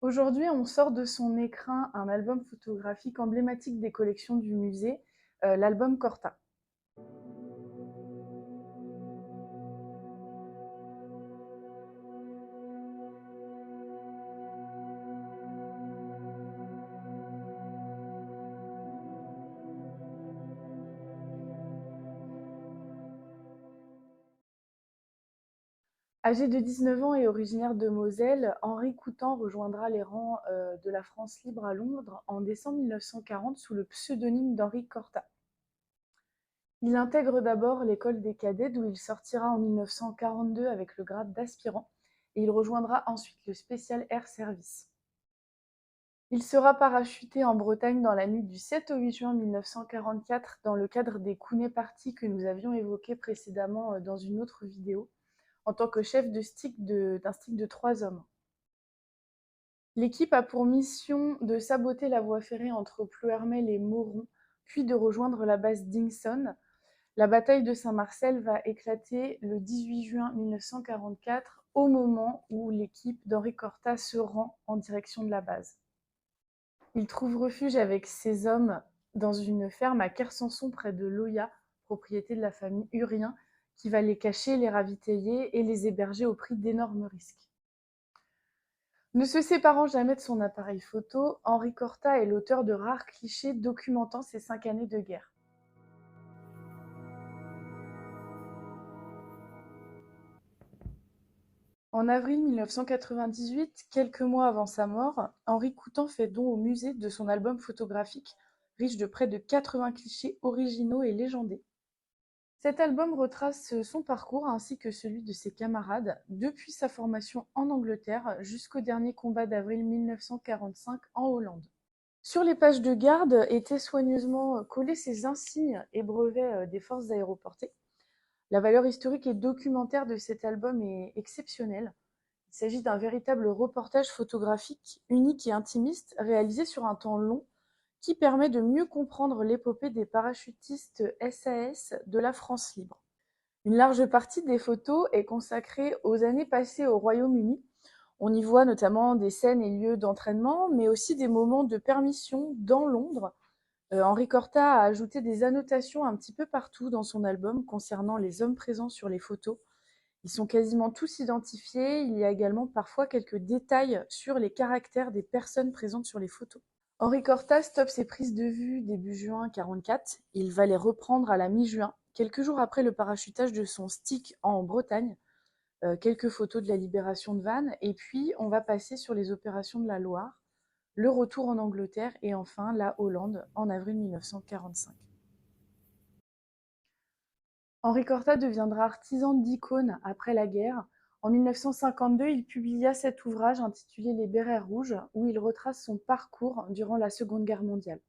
Aujourd'hui, on sort de son écrin un album photographique emblématique des collections du musée, l'album Corta. Âgé de 19 ans et originaire de Moselle, Henri Coutan rejoindra les rangs de la France libre à Londres en décembre 1940 sous le pseudonyme d'Henri Corta. Il intègre d'abord l'école des cadets d'où il sortira en 1942 avec le grade d'aspirant et il rejoindra ensuite le Special Air Service. Il sera parachuté en Bretagne dans la nuit du 7 au 8 juin 1944 dans le cadre des Couney Party que nous avions évoqué précédemment dans une autre vidéo, en tant que chef d'un stick de 3 hommes. L'équipe a pour mission de saboter la voie ferrée entre Ploërmel et Mauron, puis de rejoindre la base d'Ingson. La bataille de Saint-Marcel va éclater le 18 juin 1944, au moment où l'équipe d'Henri Corta se rend en direction de la base. Il trouve refuge avec ses hommes dans une ferme à Kersanson près de Loya, propriété de la famille Urien, qui va les cacher, les ravitailler et les héberger au prix d'énormes risques. Ne se séparant jamais de son appareil photo, Henri Corta est l'auteur de rares clichés documentant ses 5 années de guerre. En avril 1998, quelques mois avant sa mort, Henri Coutan fait don au musée de son album photographique, riche de près de 80 clichés originaux et légendés. Cet album retrace son parcours ainsi que celui de ses camarades depuis sa formation en Angleterre jusqu'au dernier combat d'avril 1945 en Hollande. Sur les pages de garde étaient soigneusement collés ces insignes et brevets des forces aéroportées. La valeur historique et documentaire de cet album est exceptionnelle. Il s'agit d'un véritable reportage photographique unique et intimiste réalisé sur un temps long qui permet de mieux comprendre l'épopée des parachutistes SAS de la France libre. Une large partie des photos est consacrée aux années passées au Royaume-Uni. On y voit notamment des scènes et lieux d'entraînement, mais aussi des moments de permission dans Londres. Henri Corta a ajouté des annotations un petit peu partout dans son album concernant les hommes présents sur les photos. Ils sont quasiment tous identifiés. Il y a également parfois quelques détails sur les caractères des personnes présentes sur les photos. Henri Corta stoppe ses prises de vue début juin 1944. Il va les reprendre à la mi-juin, quelques jours après le parachutage de son stick en Bretagne. Quelques photos de la libération de Vannes, et puis on va passer sur les opérations de la Loire, le retour en Angleterre et enfin la Hollande en avril 1945. Henri Corta deviendra artisan d'icônes après la guerre. En 1952, il publia cet ouvrage intitulé Les Bérets rouges, où il retrace son parcours durant la Seconde Guerre mondiale.